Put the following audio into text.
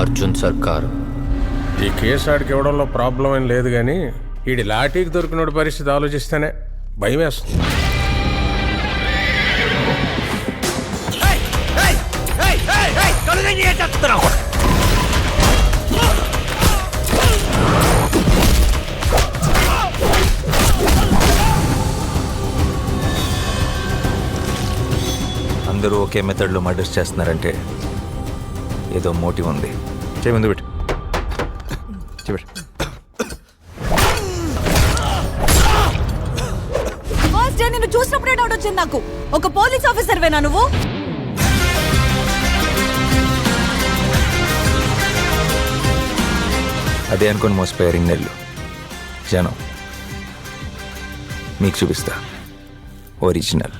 అర్జున్ సర్కార్. ఈ కేసు ఆడికి ఇవ్వడంలో ప్రాబ్లం ఏం లేదు కానీ వీడి లాఠీకి దొరికిన పరిస్థితి ఆలోచిస్తేనే భయం వేస్తుంది. అందరూ ఒకే మెథడ్లో మర్డర్స్ చేస్తున్నారంటే ఏదో మోటివ్ ఉంది. చేయమంది పెట్టు ఫస్ట్ డే నిన్ను చూసినప్పుడే డౌట్ వచ్చింది నాకు. ఒక పోలీస్ ఆఫీసర్ వేనా నువ్వు? అదే అనుకుని మోసపోయారు ఇన్నేళ్ళు. జనం మీకు చూపిస్తా ఒరిజినల్.